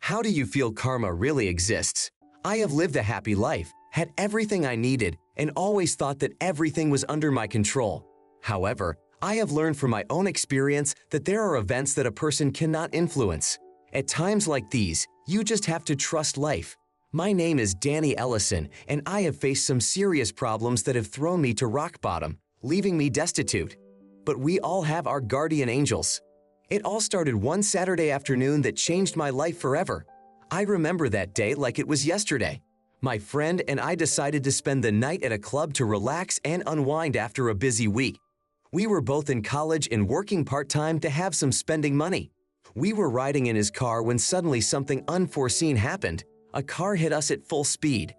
How do you feel karma really exists? I have lived a happy life, had everything I needed, and always thought that everything was under my control. However, I have learned from my own experience that there are events that a person cannot influence. At times like these, you just have to trust life. My name is Danny Ellison, and I have faced some serious problems that have thrown me to rock bottom, leaving me destitute. But we all have our guardian angels. It all started one Saturday afternoon that changed my life forever. I remember that day like it was yesterday. My friend and I decided to spend the night at a club to relax and unwind after a busy week. We were both in college and working part-time to have some spending money. We were riding in his car when suddenly something unforeseen happened. A car hit us at full speed.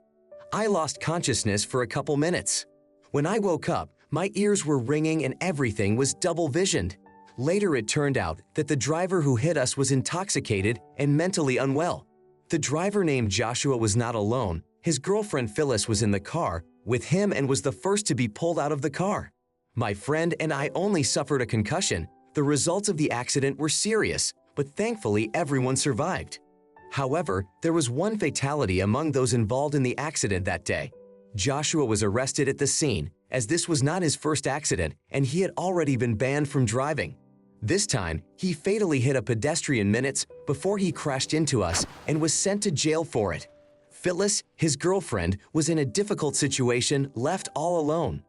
I lost consciousness for a couple minutes. When I woke up, my ears were ringing and everything was double-visioned. Later it turned out that the driver who hit us was intoxicated and mentally unwell. The driver named Joshua was not alone. His girlfriend Phyllis was in the car with him and was the first to be pulled out of the car. My friend and I only suffered a concussion. The results of the accident were serious, but thankfully everyone survived. However, there was one fatality among those involved in the accident that day. Joshua was arrested at the scene, as this was not his first accident and he had already been banned from driving. This time, he fatally hit a pedestrian minutes before he crashed into us and was sent to jail for it. Phyllis, his girlfriend, was in a difficult situation, left all alone.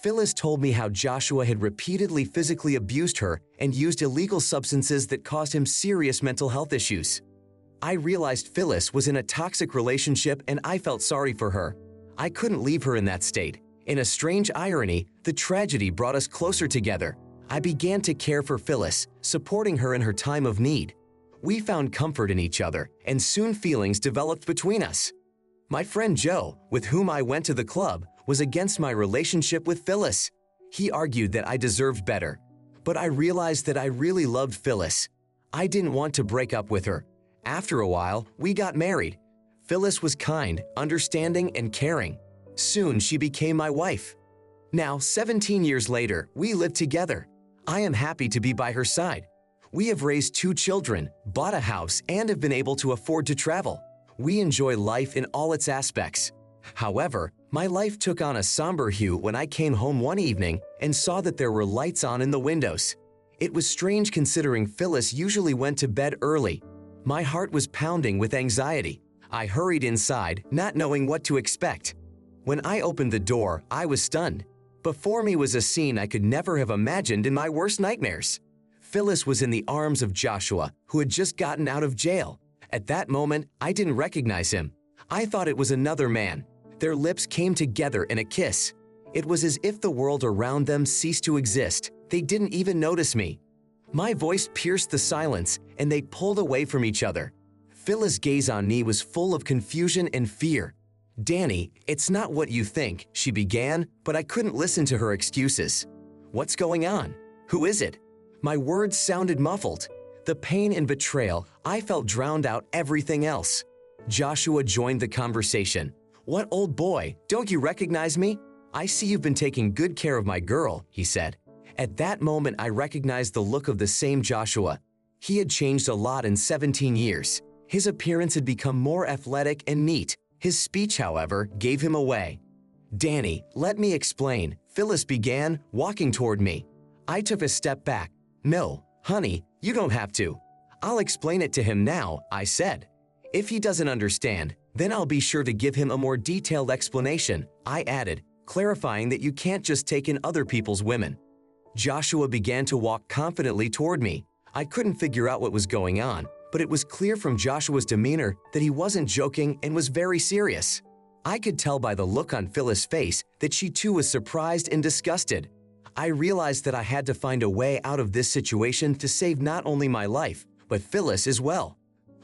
Phyllis told me how Joshua had repeatedly physically abused her and used illegal substances that caused him serious mental health issues. I realized Phyllis was in a toxic relationship and I felt sorry for her. I couldn't leave her in that state. In a strange irony, the tragedy brought us closer together. I began to care for Phyllis, supporting her in her time of need. We found comfort in each other, and soon feelings developed between us. My friend Joe, with whom I went to the club, was against my relationship with Phyllis. He argued that I deserved better. But I realized that I really loved Phyllis. I didn't want to break up with her. After a while, we got married. Phyllis was kind, understanding, and caring. Soon she became my wife. Now, 17 years later, we live together. I am happy to be by her side. We have raised 2 children, bought a house, and have been able to afford to travel. We enjoy life in all its aspects. However, my life took on a somber hue when I came home one evening and saw that there were lights on in the windows. It was strange considering Phyllis usually went to bed early. My heart was pounding with anxiety. I hurried inside, not knowing what to expect. When I opened the door, I was stunned. Before me was a scene I could never have imagined in my worst nightmares. Phyllis was in the arms of Joshua, who had just gotten out of jail. At that moment, I didn't recognize him. I thought it was another man. Their lips came together in a kiss. It was as if the world around them ceased to exist. They didn't even notice me. My voice pierced the silence, and they pulled away from each other. Phyllis' gaze on me was full of confusion and fear. "Danny, it's not what you think," she began, but I couldn't listen to her excuses. "What's going on? Who is it?" My words sounded muffled. The pain and betrayal I felt drowned out everything else. Joshua joined the conversation. "What old boy, don't you recognize me? I see you've been taking good care of my girl," he said. At that moment, I recognized the look of the same Joshua. He had changed a lot in 17 years. His appearance had become more athletic and neat. His speech, however, gave him away. "Danny, let me explain," Phyllis began, walking toward me. I took a step back. "No, honey, you don't have to. I'll explain it to him now," I said. "If he doesn't understand, then I'll be sure to give him a more detailed explanation," I added, clarifying that you can't just take in other people's women. Joshua began to walk confidently toward me. I couldn't figure out what was going on, but it was clear from Joshua's demeanor that he wasn't joking and was very serious. I could tell by the look on Phyllis' face that she too was surprised and disgusted. I realized that I had to find a way out of this situation to save not only my life, but Phyllis as well.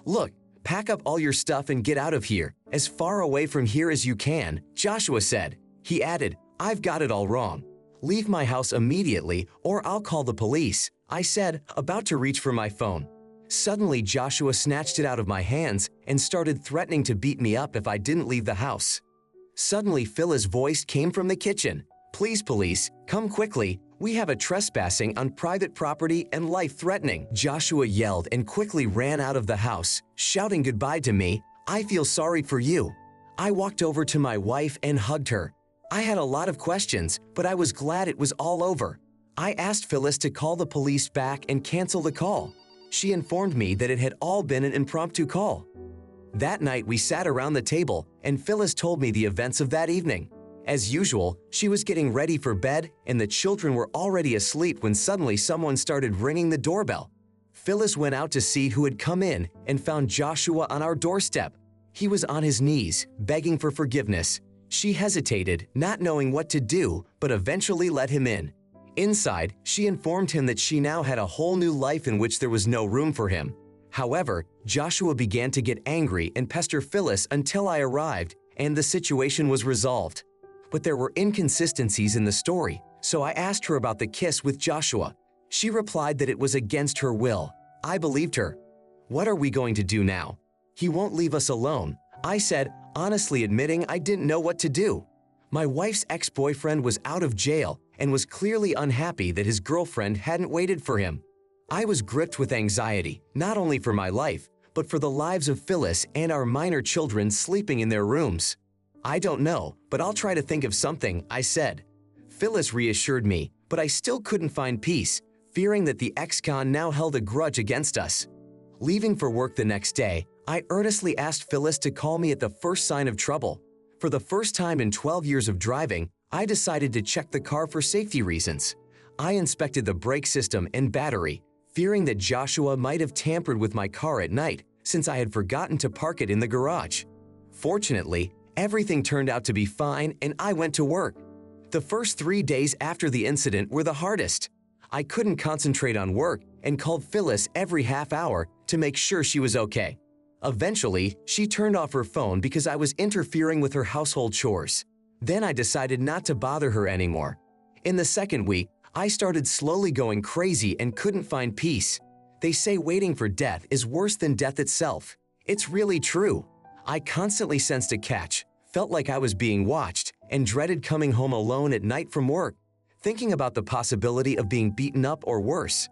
"Look, pack up all your stuff and get out of here, as far away from here as you can," Joshua said. He added, "I've got it all wrong. Leave my house immediately or I'll call the police," I said, about to reach for my phone. Suddenly, Joshua snatched it out of my hands and started threatening to beat me up if I didn't leave the house. Suddenly, Phyllis' voice came from the kitchen. "Please, police, come quickly. We have a trespassing on private property and life-threatening." Joshua yelled and quickly ran out of the house, shouting goodbye to me. "I feel sorry for you." I walked over to my wife and hugged her. I had a lot of questions, but I was glad it was all over. I asked Phyllis to call the police back and cancel the call. She informed me that it had all been an impromptu call. That night we sat around the table and Phyllis told me the events of that evening. As usual, she was getting ready for bed and the children were already asleep when suddenly someone started ringing the doorbell. Phyllis went out to see who had come in and found Joshua on our doorstep. He was on his knees, begging for forgiveness. She hesitated, not knowing what to do, but eventually let him in. Inside, she informed him that she now had a whole new life in which there was no room for him. However, Joshua began to get angry and pester Phyllis until I arrived and the situation was resolved. But there were inconsistencies in the story, so I asked her about the kiss with Joshua. She replied that it was against her will. I believed her. "What are we going to do now?" "He won't leave us alone," I said, honestly admitting I didn't know what to do. My wife's ex-boyfriend was out of jail and was clearly unhappy that his girlfriend hadn't waited for him. I was gripped with anxiety, not only for my life, but for the lives of Phyllis and our minor children sleeping in their rooms. "I don't know, but I'll try to think of something," I said. Phyllis reassured me, but I still couldn't find peace, fearing that the ex-con now held a grudge against us. Leaving for work the next day, I earnestly asked Phyllis to call me at the first sign of trouble. For the first time in 12 years of driving, I decided to check the car for safety reasons. I inspected the brake system and battery, fearing that Joshua might have tampered with my car at night since I had forgotten to park it in the garage. Fortunately, everything turned out to be fine and I went to work. The first 3 days after the incident were the hardest. I couldn't concentrate on work and called Phyllis every half hour to make sure she was okay. Eventually, she turned off her phone because I was interfering with her household chores. Then I decided not to bother her anymore. In the second week, I started slowly going crazy and couldn't find peace. They say waiting for death is worse than death itself. It's really true. I constantly sensed a catch, felt like I was being watched, and dreaded coming home alone at night from work, thinking about the possibility of being beaten up or worse.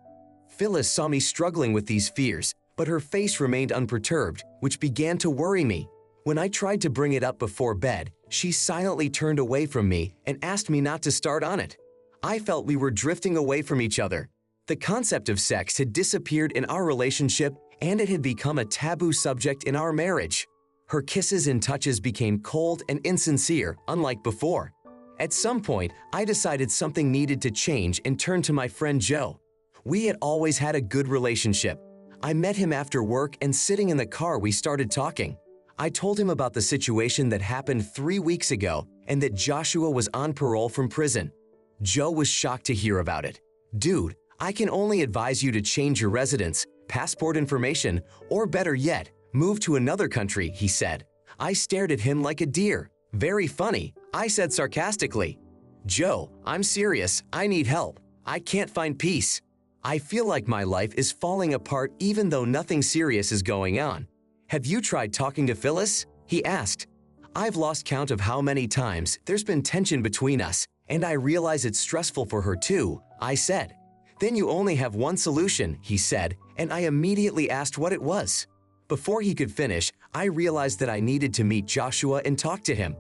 Phyllis saw me struggling with these fears, but her face remained unperturbed, which began to worry me. When I tried to bring it up before bed, she silently turned away from me and asked me not to start on it. I felt we were drifting away from each other. The concept of sex had disappeared in our relationship and it had become a taboo subject in our marriage. Her kisses and touches became cold and insincere, unlike before. At some point, I decided something needed to change and turned to my friend Joe. We had always had a good relationship. I met him after work and sitting in the car we started talking. I told him about the situation that happened 3 weeks ago and that Joshua was on parole from prison. Joe was shocked to hear about it. "Dude, I can only advise you to change your residence, passport information, or better yet, move to another country," he said. I stared at him like a deer. "Very funny," I said sarcastically. "Joe, I'm serious. I need help. I can't find peace. I feel like my life is falling apart even though nothing serious is going on. Have you tried talking to Phyllis?" he asked. "I've lost count of how many times there's been tension between us, and I realize it's stressful for her too," I said. "Then you only have one solution," he said, and I immediately asked what it was. Before he could finish, I realized that I needed to meet Joshua and talk to him.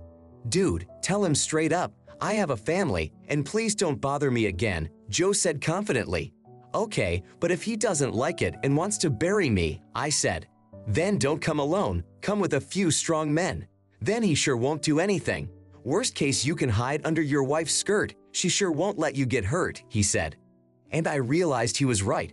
"Dude, tell him straight up, I have a family, and please don't bother me again," Joe said confidently. "Okay, but if he doesn't like it and wants to bury me," I said. "Then don't come alone, come with a few strong men. Then he sure won't do anything. Worst case, you can hide under your wife's skirt. She sure won't let you get hurt," he said. And I realized he was right.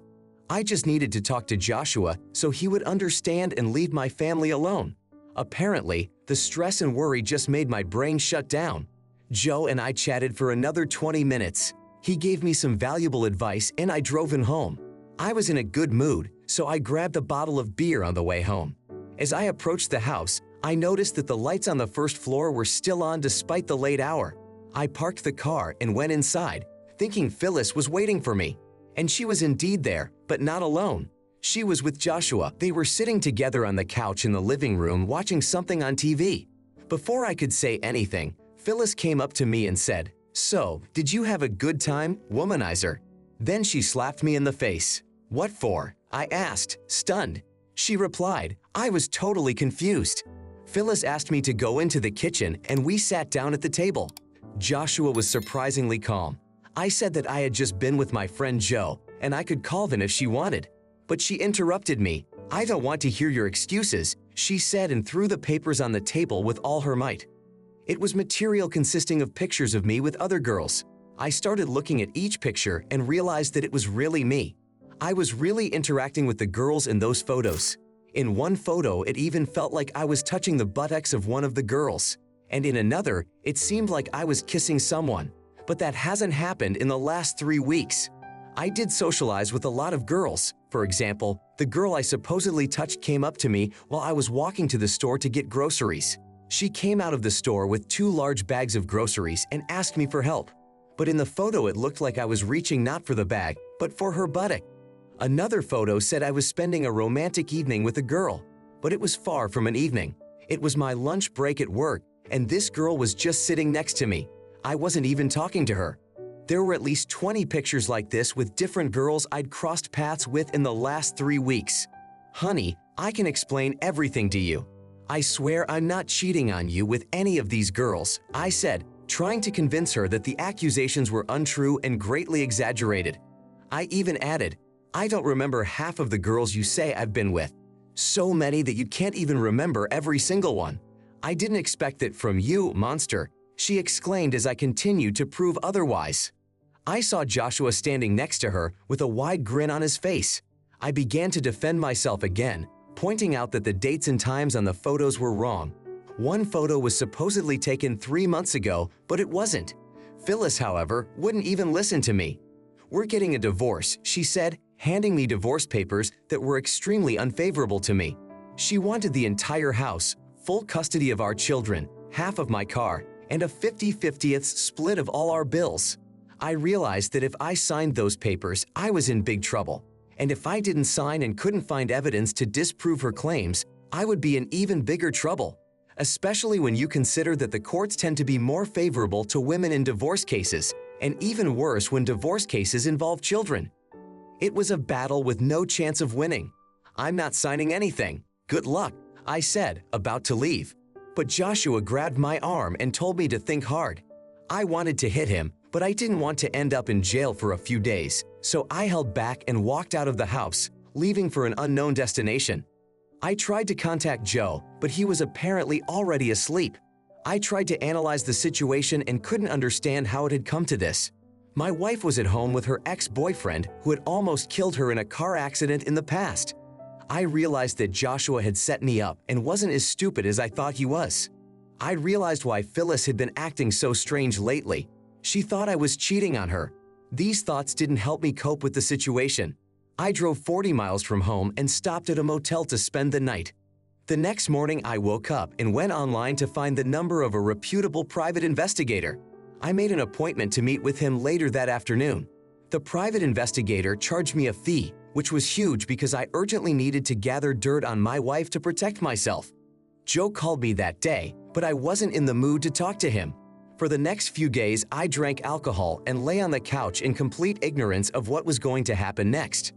I just needed to talk to Joshua so he would understand and leave my family alone. Apparently, the stress and worry just made my brain shut down. Joe and I chatted for another 20 minutes. He gave me some valuable advice and I drove him home. I was in a good mood, so I grabbed a bottle of beer on the way home. As I approached the house, I noticed that the lights on the first floor were still on despite the late hour. I parked the car and went inside, thinking Phyllis was waiting for me. And she was indeed there, but not alone. She was with Joshua. They were sitting together on the couch in the living room watching something on TV. Before I could say anything, Phyllis came up to me and said, "So, did you have a good time, womanizer?" Then she slapped me in the face. "What for?" I asked, stunned. She replied, "I was totally confused." Phyllis asked me to go into the kitchen and we sat down at the table. Joshua was surprisingly calm. I said that I had just been with my friend Joe and I could call them if she wanted. But she interrupted me. "I don't want to hear your excuses," she said, and threw the papers on the table with all her might. It was material consisting of pictures of me with other girls. I started looking at each picture and realized that it was really me. I was really interacting with the girls in those photos. In one photo, it even felt like I was touching the buttocks of one of the girls. And in another, it seemed like I was kissing someone. But that hasn't happened in the last 3 weeks. I did socialize with a lot of girls. For example, the girl I supposedly touched came up to me while I was walking to the store to get groceries. She came out of the store with 2 large bags of groceries and asked me for help. But in the photo, it looked like I was reaching not for the bag, but for her buttock. Another photo said I was spending a romantic evening with a girl, but it was far from an evening. It was my lunch break at work, and this girl was just sitting next to me. I wasn't even talking to her. There were at least 20 pictures like this with different girls I'd crossed paths with in the last 3 weeks. "Honey, I can explain everything to you. I swear I'm not cheating on you with any of these girls," I said, trying to convince her that the accusations were untrue and greatly exaggerated. I even added, "I don't remember half of the girls you say I've been with. So many that you can't even remember every single one." "I didn't expect it from you, monster," she exclaimed as I continued to prove otherwise. I saw Joshua standing next to her with a wide grin on his face. I began to defend myself again, pointing out that the dates and times on the photos were wrong. One photo was supposedly taken 3 months ago, but it wasn't. Phyllis, however, wouldn't even listen to me. "We're getting a divorce," she said, handing me divorce papers that were extremely unfavorable to me. She wanted the entire house, full custody of our children, half of my car, and a 50-50th split of all our bills. I realized that if I signed those papers, I was in big trouble. And if I didn't sign and couldn't find evidence to disprove her claims, I would be in even bigger trouble, especially when you consider that the courts tend to be more favorable to women in divorce cases, and even worse when divorce cases involve children. It was a battle with no chance of winning. "I'm not signing anything. Good luck," I said, about to leave. But Joshua grabbed my arm and told me to think hard. I wanted to hit him, but I didn't want to end up in jail for a few days, so I held back and walked out of the house, leaving for an unknown destination. I tried to contact Joe, but he was apparently already asleep. I tried to analyze the situation and couldn't understand how it had come to this. My wife was at home with her ex-boyfriend who had almost killed her in a car accident in the past. I realized that Joshua had set me up and wasn't as stupid as I thought he was. I realized why Phyllis had been acting so strange lately. She thought I was cheating on her. These thoughts didn't help me cope with the situation. I drove 40 miles from home and stopped at a motel to spend the night. The next morning, I woke up and went online to find the number of a reputable private investigator. I made an appointment to meet with him later that afternoon. The private investigator charged me a fee, which was huge because I urgently needed to gather dirt on my wife to protect myself. Joe called me that day, but I wasn't in the mood to talk to him. For the next few days, I drank alcohol and lay on the couch in complete ignorance of what was going to happen next.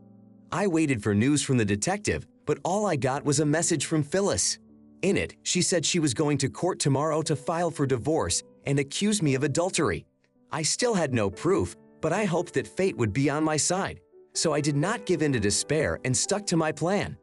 I waited for news from the detective, but all I got was a message from Phyllis. In it, she said she was going to court tomorrow to file for divorce and accuse me of adultery. I still had no proof, but I hoped that fate would be on my side. So I did not give in to despair and stuck to my plan.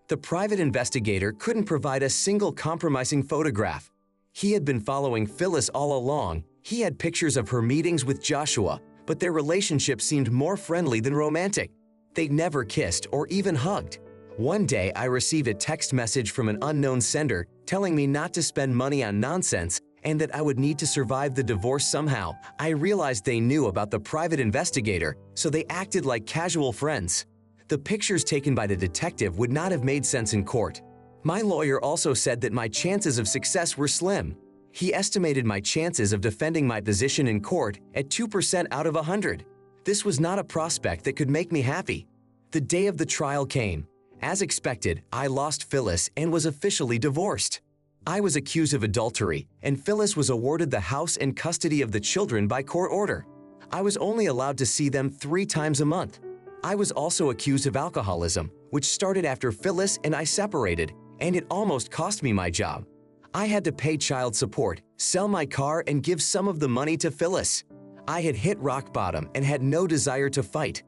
The private investigator couldn't provide a single compromising photograph. He had been following Phyllis all along. He had pictures of her meetings with Joshua, but their relationship seemed more friendly than romantic. They'd never kissed or even hugged. One day, I received a text message from an unknown sender telling me not to spend money on nonsense and that I would need to survive the divorce somehow. I realized they knew about the private investigator, so they acted like casual friends. The pictures taken by the detective would not have made sense in court. My lawyer also said that my chances of success were slim. He estimated my chances of defending my position in court at 2% out of 100. This was not a prospect that could make me happy. The day of the trial came. As expected, I lost Phyllis and was officially divorced. I was accused of adultery, and Phyllis was awarded the house and custody of the children by court order. I was only allowed to see them 3 times a month. I was also accused of alcoholism, which started after Phyllis and I separated, and it almost cost me my job. I had to pay child support, sell my car, and give some of the money to Phyllis. I had hit rock bottom and had no desire to fight.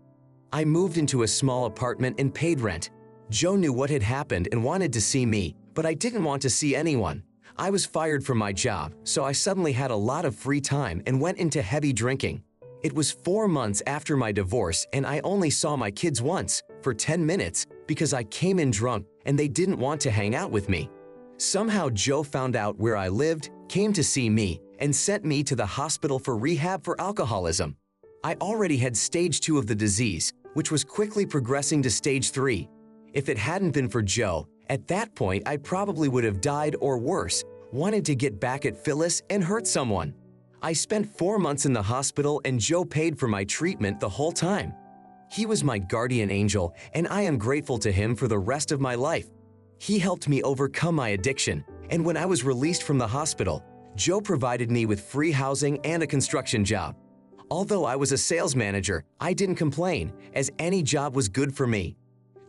I moved into a small apartment and paid rent. Joe knew what had happened and wanted to see me, but I didn't want to see anyone. I was fired from my job, so I suddenly had a lot of free time and went into heavy drinking. It was 4 months after my divorce, and I only saw my kids once, for 10 minutes, because I came in drunk and they didn't want to hang out with me. Somehow Joe found out where I lived, came to see me, and sent me to the hospital for rehab for alcoholism. I already had stage 2 of the disease, which was quickly progressing to stage 3. If it hadn't been for Joe, at that point I probably would have died or worse, wanted to get back at Phyllis and hurt someone. I spent 4 months in the hospital and Joe paid for my treatment the whole time. He was my guardian angel, and I am grateful to him for the rest of my life. He helped me overcome my addiction, and when I was released from the hospital, Joe provided me with free housing and a construction job. Although I was a sales manager, I didn't complain, as any job was good for me.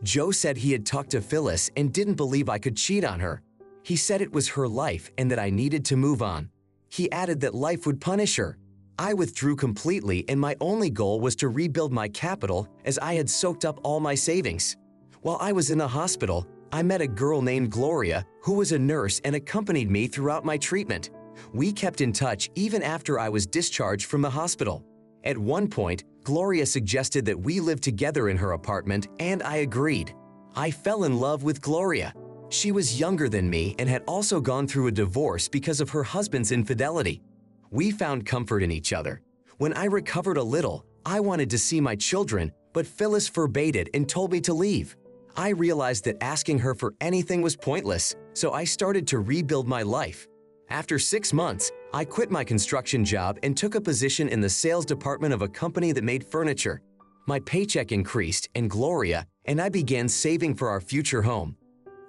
Joe said he had talked to Phyllis and didn't believe I could cheat on her. He said it was her life and that I needed to move on. He added that life would punish her. I withdrew completely, and my only goal was to rebuild my capital, as I had soaked up all my savings. While I was in the hospital, I met a girl named Gloria who was a nurse and accompanied me throughout my treatment. We kept in touch even after I was discharged from the hospital. At one point, Gloria suggested that we live together in her apartment, and I agreed. I fell in love with Gloria. She was younger than me and had also gone through a divorce because of her husband's infidelity. We found comfort in each other. When I recovered a little, I wanted to see my children, but Phyllis forbade it and told me to leave. I realized that asking her for anything was pointless, so I started to rebuild my life. After 6 months, I quit my construction job and took a position in the sales department of a company that made furniture. My paycheck increased, and Gloria and I began saving for our future home.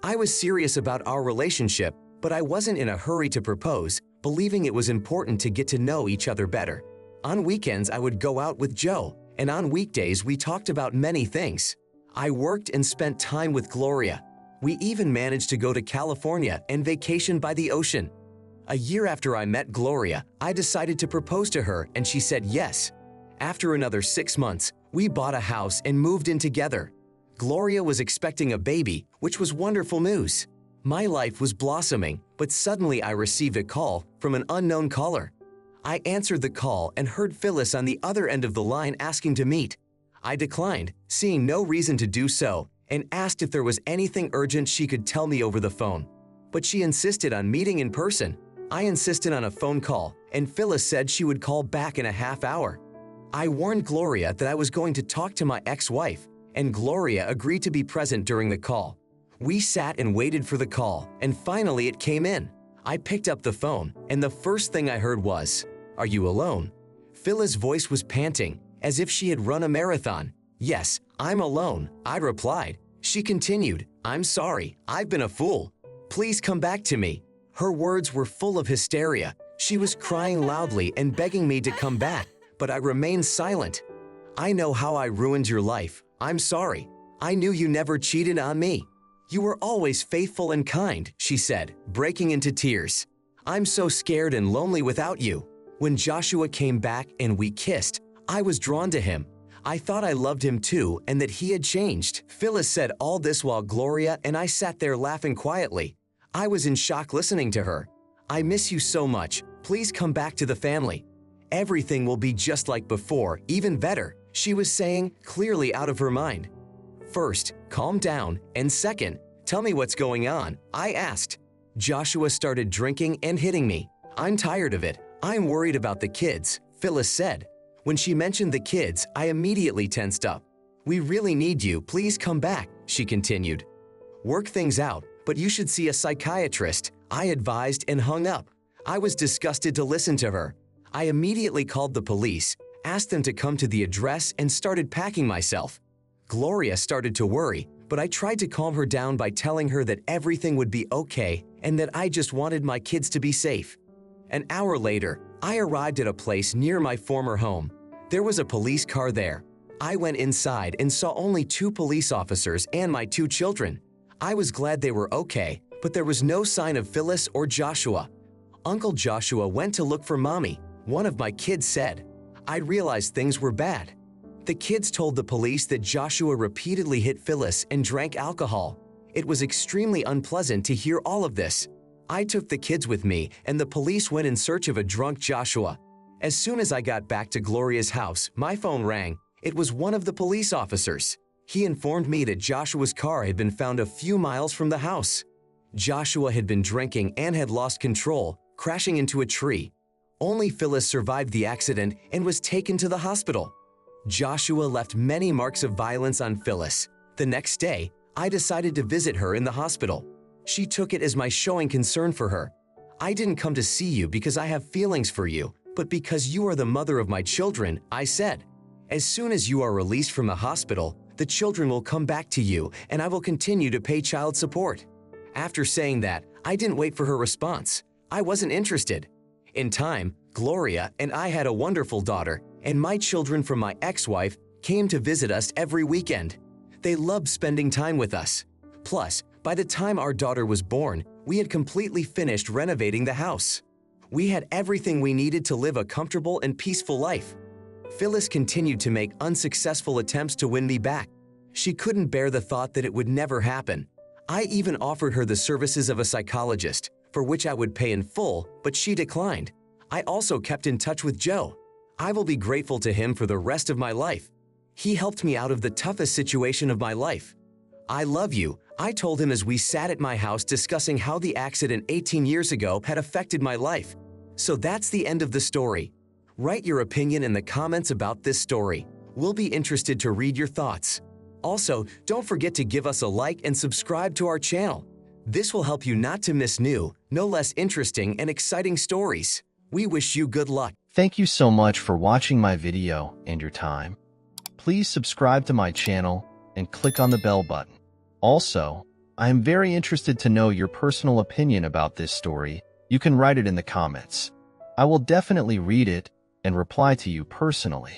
I was serious about our relationship, but I wasn't in a hurry to propose, believing it was important to get to know each other better. On weekends, I would go out with Joe, and on weekdays, we talked about many things. I worked and spent time with Gloria. We even managed to go to California and vacation by the ocean. A year after I met Gloria, I decided to propose to her, and she said yes. After another 6 months, we bought a house and moved in together. Gloria was expecting a baby, which was wonderful news. My life was blossoming, but suddenly I received a call from an unknown caller. I answered the call and heard Phyllis on the other end of the line asking to meet. I declined, seeing no reason to do so, and asked if there was anything urgent she could tell me over the phone. But she insisted on meeting in person. I insisted on a phone call, and Phyllis said she would call back in a half hour. I warned Gloria that I was going to talk to my ex-wife, and Gloria agreed to be present during the call. We sat and waited for the call, and finally it came in. I picked up the phone, and the first thing I heard was, "Are you alone?" Phyllis' voice was panting, as if she had run a marathon. "Yes, I'm alone," I replied. She continued, "I'm sorry, I've been a fool. Please come back to me." Her words were full of hysteria. She was crying loudly and begging me to come back, but I remained silent. "I know how I ruined your life. I'm sorry. I knew you never cheated on me. You were always faithful and kind," she said, breaking into tears. "I'm so scared and lonely without you." When Joshua came back and we kissed, I was drawn to him. I thought I loved him too and that he had changed. Phyllis said all this while Gloria and I sat there laughing quietly. I was in shock listening to her. "I miss you so much. Please come back to the family. Everything will be just like before, even better," she was saying, clearly out of her mind. "First, calm down, and second, tell me what's going on," I asked. Joshua started drinking and hitting me. "I'm tired of it. I'm worried about the kids," Phyllis said. When she mentioned the kids, I immediately tensed up. "We really need you. Please come back," she continued. "Work things out, but you should see a psychiatrist," I advised and hung up. I was disgusted to listen to her. I immediately called the police, asked them to come to the address, and started packing myself. Gloria started to worry, but I tried to calm her down by telling her that everything would be okay and that I just wanted my kids to be safe. An hour later, I arrived at a place near my former home. There was a police car there. I went inside and saw only 2 police officers and my 2 children. I was glad they were okay, but there was no sign of Phyllis or Joshua. Uncle Joshua went to look for Mommy, one of my kids said. I realized things were bad. The kids told the police that Joshua repeatedly hit Phyllis and drank alcohol. It was extremely unpleasant to hear all of this. I took the kids with me and the police went in search of a drunk Joshua. As soon as I got back to Gloria's house, my phone rang. It was one of the police officers. He informed me that Joshua's car had been found a few miles from the house. Joshua had been drinking and had lost control, crashing into a tree. Only Phyllis survived the accident and was taken to the hospital. Joshua left many marks of violence on Phyllis. The next day, I decided to visit her in the hospital. She took it as my showing concern for her. I didn't come to see you because I have feelings for you, but because you are the mother of my children, I said. As soon as you are released from the hospital, the children will come back to you and I will continue to pay child support. After saying that, I didn't wait for her response. I wasn't interested. In time, Gloria and I had a wonderful daughter, and my children from my ex-wife came to visit us every weekend. They loved spending time with us. Plus, by the time our daughter was born, we had completely finished renovating the house. We had everything we needed to live a comfortable and peaceful life. Phyllis continued to make unsuccessful attempts to win me back. She couldn't bear the thought that it would never happen. I even offered her the services of a psychologist, for which I would pay in full, but she declined. I also kept in touch with Joe. I will be grateful to him for the rest of my life. He helped me out of the toughest situation of my life. I love you, I told him as we sat at my house discussing how the accident 18 years ago had affected my life. So that's the end of the story. Write your opinion in the comments about this story. We'll be interested to read your thoughts. Also, don't forget to give us a like and subscribe to our channel. This will help you not to miss new, no less interesting and exciting stories. We wish you good luck. Thank you so much for watching my video and your time. Please subscribe to my channel and click on the bell button. Also, I am very interested to know your personal opinion about this story. You can write it in the comments. I will definitely read it and reply to you personally.